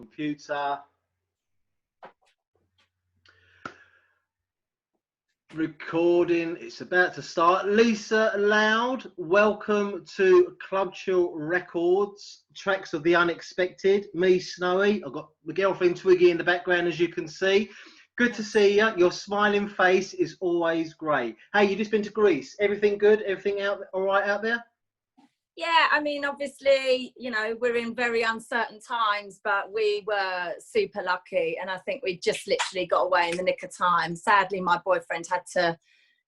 Computer. Recording, it's about to start. Lisa Loud, welcome to Club Chill Records, Tracks of the Unexpected. Me, Snowy, I've got my girlfriend Twiggy in the background, as you can see. Good to see you. Your smiling face is always great. Hey, you just been to Greece. Everything good? Everything all right out there? Yeah, I mean, obviously, you know, we're in very uncertain times, but we were super lucky. And I think we just literally got away in the nick of time. Sadly, my boyfriend had to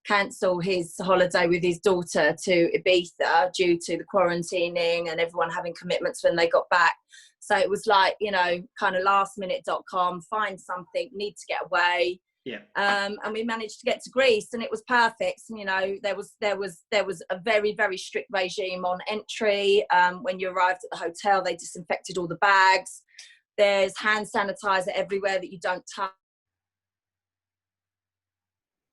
cancel his holiday with his daughter to Ibiza due to the quarantining and everyone having commitments when they got back. So it was like, you know, kind of lastminute.com, find something, need to get away. Yeah. And we managed to get to Greece, and it was perfect. And, you know, there was a very, very strict regime on entry. When you arrived at the hotel, they disinfected all the bags. There's hand sanitizer everywhere that you don't touch.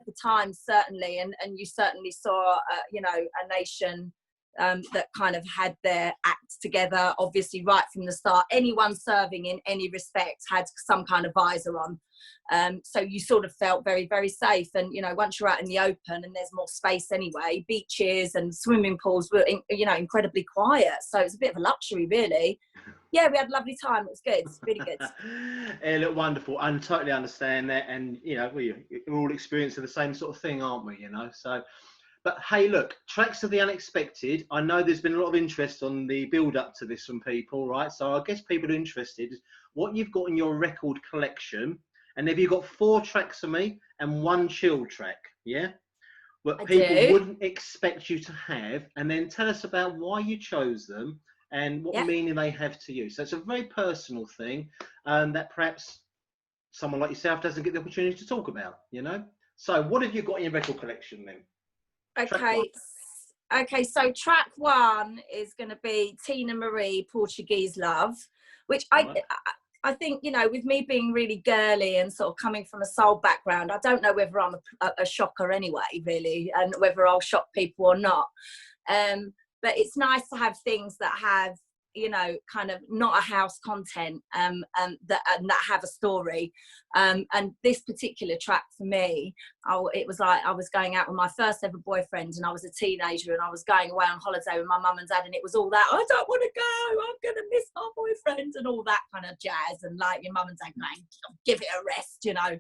At the time, certainly, and you certainly saw, you know, a nation that kind of had their act together. Obviously, right from the start, anyone serving in any respect had some kind of visor on. So you sort of felt very, very safe. And, you know, once you're out in the open and there's more space anyway, beaches and swimming pools were, you know, incredibly quiet. So it's a bit of a luxury, really. Yeah, we had a lovely time. It was good. Really good. It looked wonderful. I totally understand that. And, you know, we're all experiencing the same sort of thing, aren't we? You know, so. But hey, look, Tracks of the Unexpected. I know there's been a lot of interest on the build up to this from people, right? So I guess people are interested what you've got in your record collection. And have you got 4 tracks for me and 1 chill track? Yeah. What people wouldn't expect you to have. And then tell us about why you chose them and what meaning they have to you. So it's a very personal thing that perhaps someone like yourself doesn't get the opportunity to talk about, you know? So what have you got in your record collection then? Okay, so track 1 is going to be Tina Marie, Portuguese Love, which I think, you know, with me being really girly and sort of coming from a soul background, I don't know whether I'm a shocker anyway, really, and whether I'll shock people or not. But it's nice to have things that have, you know, kind of not a house content that have a story. And this particular track for me, it was like I was going out with my first ever boyfriend and I was a teenager and I was going away on holiday with my mum and dad, and it was all that, I don't want to go, I'm going to miss my boyfriend and all that kind of jazz. And like your mum and dad going, give it a rest, you know,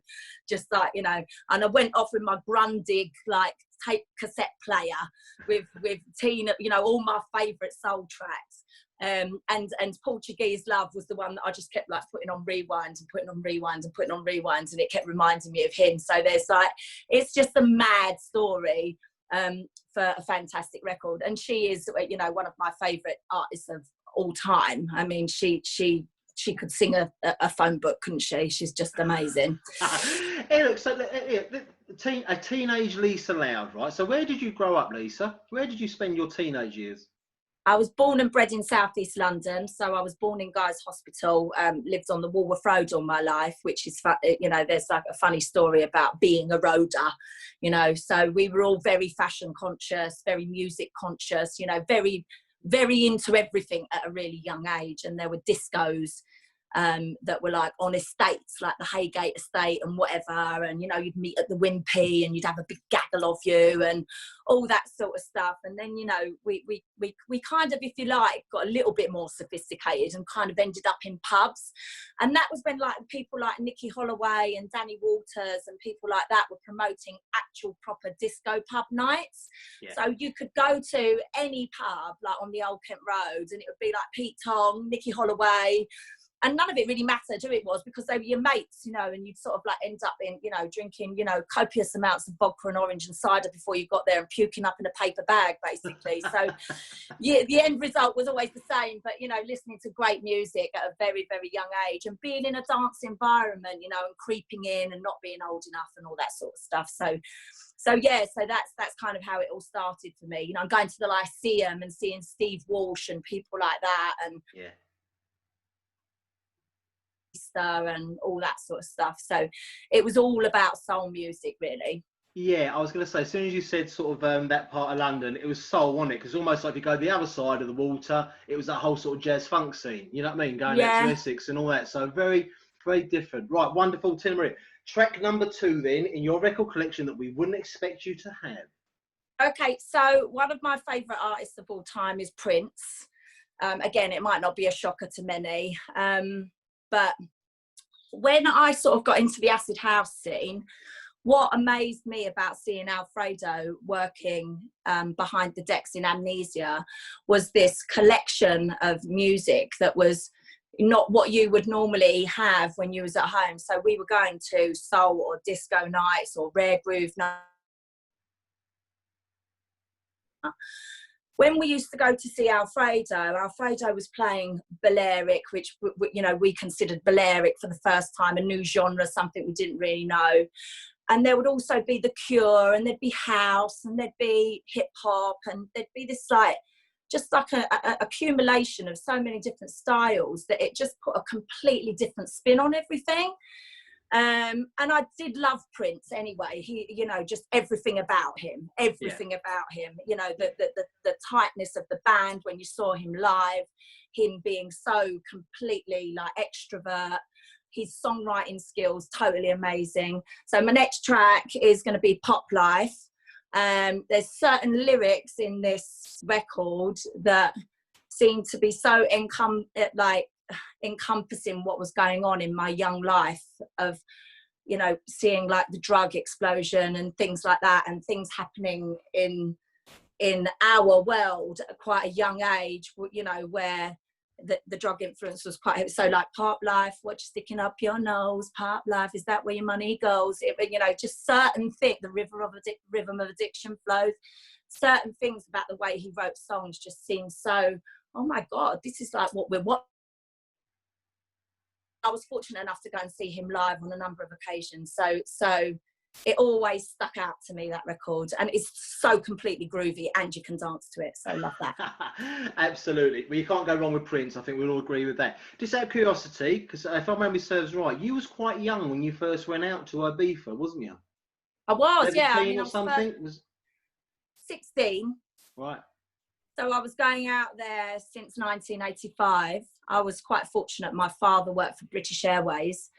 just like, you know. And I went off with my Grundig, like, tape cassette player with Tina, you know, all my favourite soul tracks. And Portuguese Love was the one that I just kept like putting on rewind and putting on rewinds and putting on rewinds, and it kept reminding me of him. So there's like, it's just a mad story for a fantastic record. And she is, you know, one of my favourite artists of all time. I mean, she could sing a phone book, couldn't she? She's just amazing. Hey, look, so a teenage Lisa Loud, right? So where did you grow up, Lisa? Where did you spend your teenage years? I was born and bred in southeast London, so I was born in Guy's Hospital, lived on the Walworth Road all my life, which is, you know, there's like a funny story about being a roader, you know, so we were all very fashion conscious, very music conscious, you know, very, very into everything at a really young age. And there were discos that were like on estates, like the Haygate estate and whatever, and you know, you'd meet at the Wimpy and you'd have a big gaggle of you and all that sort of stuff. And then, you know, we kind of, if you like, got a little bit more sophisticated and kind of ended up in pubs. And that was when like people like Nicky Holloway and Danny Waters and people like that were promoting actual proper disco pub nights. So you could go to any pub like on the Old Kent Road and it would be like Pete Tong, Nicky Holloway, and none of it really mattered who it was because they were your mates, you know, and you'd sort of like end up in, you know, drinking, you know, copious amounts of vodka and orange and cider before you got there and puking up in a paper bag, basically. So yeah, the end result was always the same, but, you know, listening to great music at a very, very young age and being in a dance environment, you know, and creeping in and not being old enough and all that sort of stuff. So yeah, so that's kind of how it all started for me. You know, I'm going to the Lyceum and seeing Steve Walsh and people like that, and and all that sort of stuff. So it was all about soul music, really. Yeah, I was going to say, as soon as you said sort of that part of London, it was soul, wasn't it? Because almost like if you go the other side of the water, it was that whole sort of jazz funk scene. You know what I mean? Going out to Yeah. Essex and all that. So very, very different. Right, wonderful, Tina Marie. Track number 2 then in your record collection that we wouldn't expect you to have. Okay, so one of my favourite artists of all time is Prince. Again, it might not be a shocker to many, but when I sort of got into the acid house scene, what amazed me about seeing Alfredo working behind the decks in Amnesia was this collection of music that was not what you would normally have when you was at home. So we were going to soul or disco nights or rare groove nights. When we used to go to see Alfredo was playing Balearic, which, you know, we considered Balearic for the first time, a new genre, something we didn't really know. And there would also be The Cure, and there'd be house, and there'd be hip hop, and there'd be this like, just like a accumulation of so many different styles that it just put a completely different spin on everything. And I did love Prince anyway. He, you know, just everything about him, you know, the tightness of the band when you saw him live, him being so completely like extrovert, his songwriting skills, totally amazing. So my next track is going to be Pop Life. There's certain lyrics in this record that seem to be so encompassing what was going on in my young life of, you know, seeing like the drug explosion and things like that, and things happening in our world at quite a young age, you know, where the drug influence was quite heavy. So like Pop Life, what you sticking up your nose, Pop Life, is that where your money goes? You know, just certain things, the rhythm of addiction flows, certain things about the way he wrote songs just seem so, oh my God, this is like what I was fortunate enough to go and see him live on a number of occasions. So it always stuck out to me, that record, and it's so completely groovy and you can dance to it. So I love that. Absolutely. Well, you can't go wrong with Prince. I think we'll all agree with that. Just out of curiosity, because if my memory serves right, you was quite young when you first went out to Ibiza, wasn't you? I was, 17 yeah. I mean, or I was something? 16. Right. So I was going out there since 1985. I was quite fortunate. My father worked for British Airways.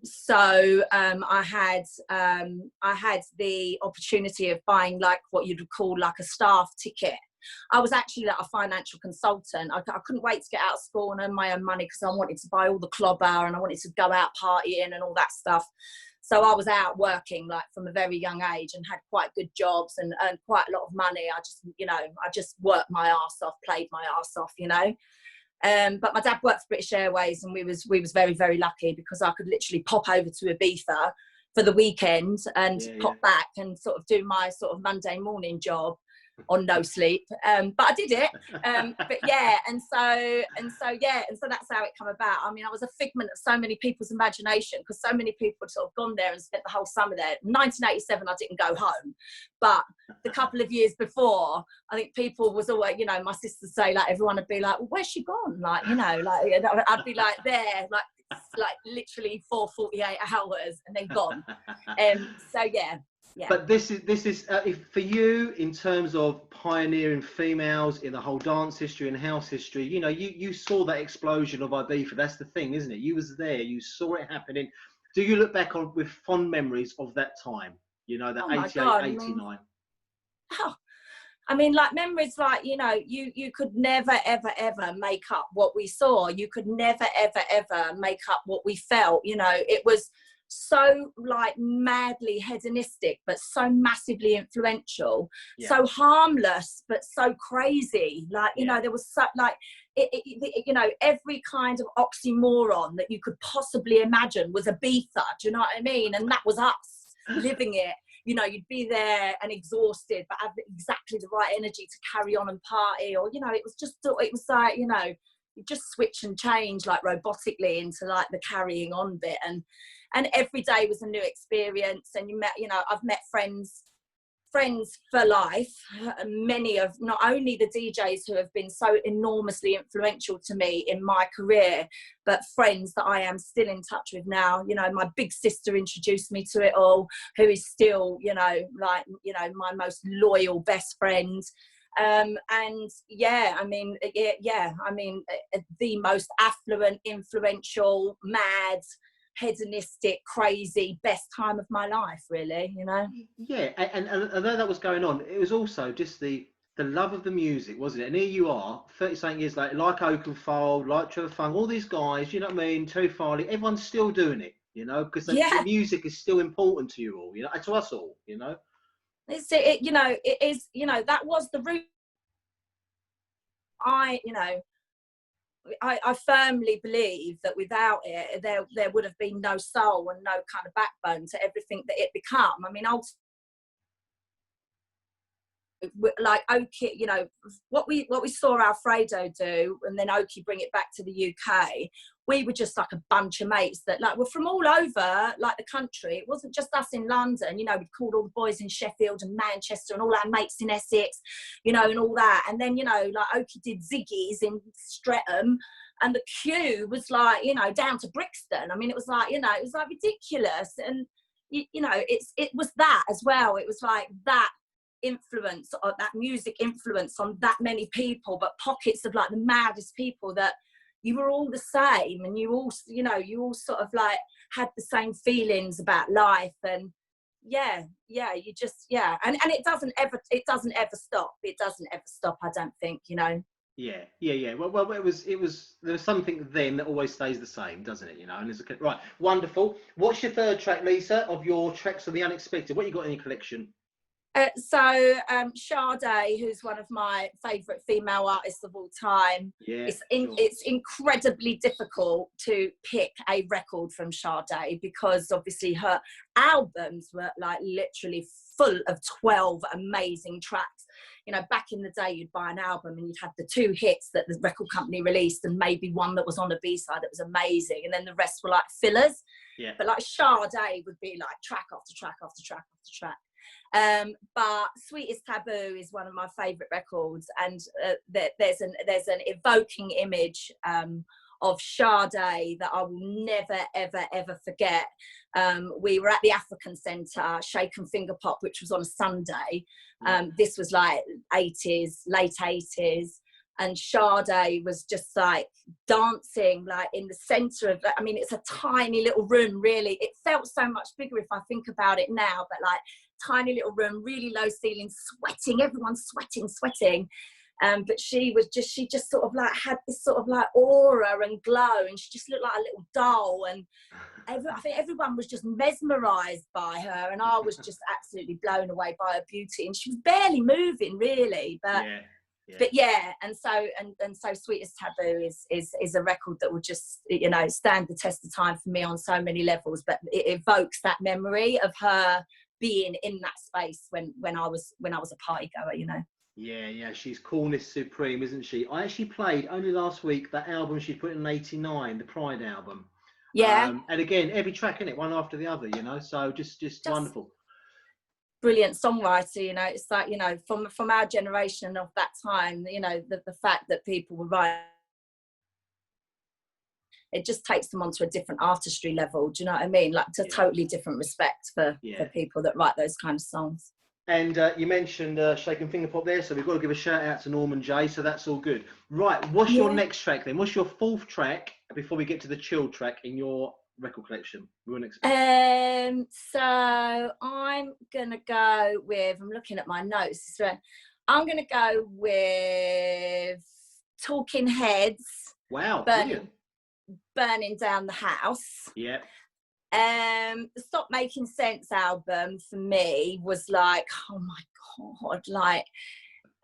So I had the opportunity of buying like what you'd call like a staff ticket. I was actually like a financial consultant. I couldn't wait to get out of school and earn my own money because I wanted to buy all the clobber and I wanted to go out partying and all that stuff. So I was out working like from a very young age and had quite good jobs and earned quite a lot of money. I just worked my arse off, played my arse off, you know. But my dad worked for British Airways, and we was very, very lucky because I could literally pop over to Ibiza for the weekend and pop back and sort of do my sort of Monday morning job on no sleep. But I did it. But yeah, and so that's how it come about. I mean, I was a figment of so many people's imagination because so many people had sort of gone there and spent the whole summer there. In 1987, I didn't go home, but the couple of years before, I think people was always, you know, my sisters say like everyone would be like, well, where's she gone? Like, you know, like I'd be like there, like literally for 48 hours and then gone. So yeah. Yeah. But this is if for you in terms of pioneering females in the whole dance history and house history, you know, you saw that explosion of Ibiza. That's the thing, isn't it? You was there, you saw it happening. Do you look back on with fond memories of that time? You know, that 88, 89. I mean, like memories, like, you know, you could never, ever, ever make up what we saw. You could never, ever, ever make up what we felt. You know, it was so like madly hedonistic, but so massively influential, so harmless, but so crazy. Like, you know, there was so like, you know, every kind of oxymoron that you could possibly imagine was Ibiza. Do you know what I mean? And that was us living it. You know, you'd be there and exhausted, but have exactly the right energy to carry on and party. Or, you know, it was like, you know, you just switch and change like robotically into like the carrying on bit. And every day was a new experience. And you met, you know, I've met friends friends for life, many of not only the DJs who have been so enormously influential to me in my career, but friends that I am still in touch with now. You know, my big sister introduced me to it all, who is still, you know, like, you know, my most loyal best friend. And yeah, I mean, the most affluent, influential, mad, hedonistic, crazy, best time of my life, really, you know. Yeah, and although that was going on, it was also just the love of the music, wasn't it? And here you are, 30-something years later, like Oakenfold, like Trevor Funk, all these guys, you know what I mean, Terry Farley, everyone's still doing it, you know, because the Yeah, music is still important to you all, you know, to us all, you know. you know, it is, you know, that was the root. You know, I firmly believe that without it, there would have been no soul and no kind of backbone to everything that it become. I mean, like Oki, you know, what we saw Alfredo do, and then Oki bring it back to the UK. We were just like a bunch of mates that like were from all over like the country. It wasn't just us in London, you know, we'd called all the boys in Sheffield and Manchester and all our mates in Essex, you know, and all that. And then, you know, like Oki did Ziggy's in Streatham, and the queue was like, you know, down to Brixton. I mean, it was like, you know, it was like ridiculous. And you know, it was that as well. It was like that influence, or that music influence on that many people, but pockets of like the maddest people that you were all the same, and you all, you know, you all sort of like had the same feelings about life. And yeah, you just, yeah, and it doesn't ever stop. It doesn't ever stop, I don't think, you know. Yeah. Well, it was there was something then that always stays the same, doesn't it? You know, and it's right, wonderful. What's your third track, Lisa, of your tracks of the unexpected? What you got in your collection? Sade, who's one of my favourite female artists of all time. Yeah, it's incredibly difficult to pick a record from Sade, because obviously her albums were like literally full of 12 amazing tracks. You know, back in the day, you'd buy an album and you'd have the 2 hits that the record company released, and maybe one that was on a B-side that was amazing, and then the rest were like fillers. Yeah. But like Sade would be like track after track after track after track. But Sweet is Taboo is one of my favourite records, and there's an evoking image of Sade that I will never ever forget. We were at the African Centre, Shaken Finger Pop, which was on a Sunday. This was like late 80s. And Sade was just like dancing like in the centre of, I mean, it's a tiny little room, really. It felt so much bigger if I think about it now, but like tiny little room, really low ceiling, sweating, everyone's sweating. But she just sort of like had this sort of like aura and glow, and she just looked like a little doll. And I think everyone was just mesmerised by her, and I was just absolutely blown away by her beauty. And she was barely moving, really, but. Yeah. But yeah, and so Sweet as Taboo is a record that will just, you know, stand the test of time for me on so many levels. But it evokes that memory of her being in that space when I was a party goer, you know. Yeah, she's coolness supreme, isn't she? I actually played only last week that album she put in '89, the Pride album. Yeah. And again, every track in it, one after the other, you know. So just wonderful. Brilliant songwriter, you know. It's like, you know, from our generation of that time, you know, the fact that people were writing, it just takes them onto a different artistry level. Do you know what I mean? Like, to totally different respect for people that write those kind of songs. And you mentioned Shaken Finger Pop there, so we've got to give a shout out to Norman J, so that's all good. Right, what's your next track then? What's your 4th track before we get to the chill track in your record collection? So I'm gonna go with, I'm looking at my notes, I'm gonna go with Talking Heads. Wow, Burning Down the House. Yeah. The Stop Making Sense album for me was like, oh my god, like,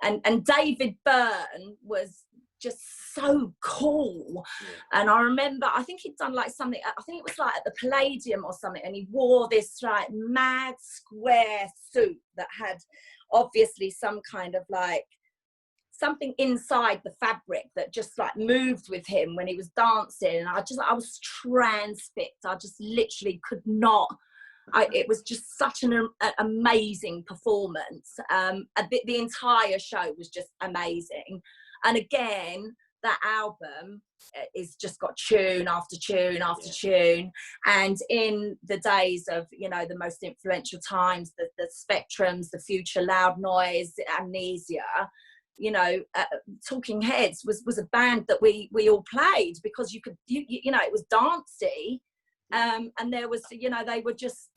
and David Byrne was just so cool. And I remember, I think he'd done like something, I think it was like at the Palladium or something, and he wore this like mad square suit that had obviously some kind of like something inside the fabric that just like moved with him when he was dancing. And I was transfixed. I just literally could not it was just such an amazing performance. The entire show was just amazing. And again, that album is just got tune after tune after tune. And in the days of, you know, the most influential times, the Spectrums, the Future, Loud Noise, Amnesia, you know, Talking Heads was a band that we all played, because you could, you know, it was dancey. And there was, you know, they were just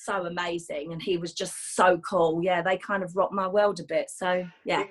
so amazing, and he was just so cool. Yeah, they kind of rocked my world a bit. So yeah.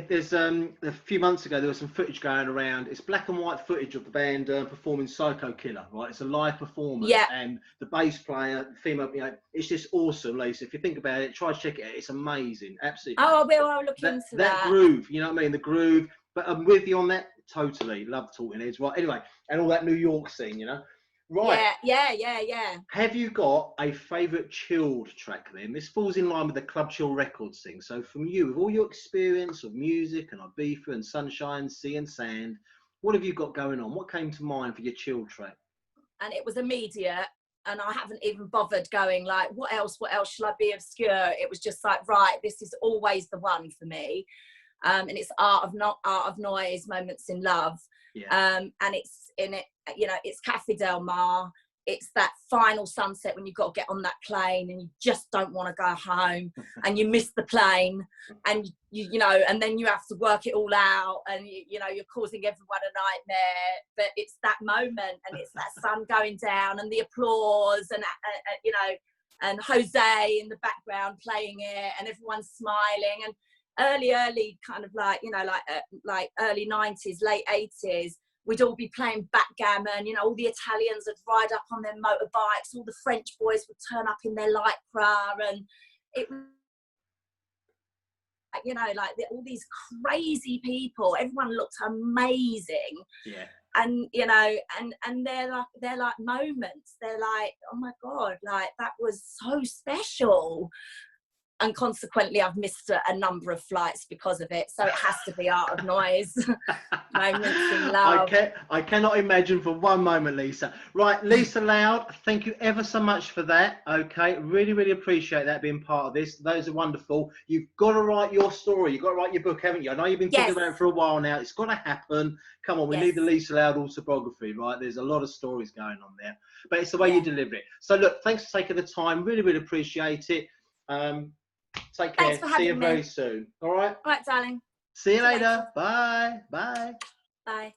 There's a few months ago there was some footage going around. It's black and white footage of the band performing Psycho Killer, right? It's a live performance, and the bass player, the female, you know, it's just awesome, Lisa. If you think about it, try to check it out. It's amazing, absolutely. Oh, I'll look into that. That groove, you know what I mean? The groove. But I'm with you on that totally. Love Talking Heads, right? Anyway, and all that New York scene, you know. Right. Yeah. Have you got a favourite chilled track then? This falls in line with the Club Chill Records thing. So from you, with all your experience of music and Ibiza and sunshine, sea and sand, what have you got going on? What came to mind for your chill track? And it was immediate, and I haven't even bothered going like, what else shall I be obscure? It was just like, right, this is always the one for me. And it's Art of Noise, Moments in Love. And it's in it, you know, it's Cafe Del Mar. It's that final sunset when you've got to get on that plane and you just don't want to go home, and you miss the plane, and you know, and then you have to work it all out, and you know, you're causing everyone a nightmare. But it's that moment, and it's that sun going down, and the applause, and you know, and Jose in the background playing it, and everyone's smiling. And early kind of like, you know, like early 90s, late 80s, we'd all be playing backgammon, you know, all the Italians would ride up on their motorbikes, all the French boys would turn up in their lycra, and it, you know, like all these crazy people, everyone looked amazing. And you know, and they're like moments, they're like, oh my God, like that was so special. And consequently, I've missed a number of flights because of it. So it has to be Art of Noise, Moments in Love. I cannot imagine for one moment, Lisa. Right, Lisa Loud, thank you ever so much for that. Okay, really, really appreciate that being part of this. Those are wonderful. You've got to write your story. You've got to write your book, haven't you? I know you've been thinking about it for a while now. It's got to happen. Come on, we need the Lisa Loud autobiography, right? There's a lot of stories going on there. But it's the way you deliver it. So look, thanks for taking the time. Really, really appreciate it. Take care. See you very soon. All right? All right, darling. See you later. Bye. Bye. Bye.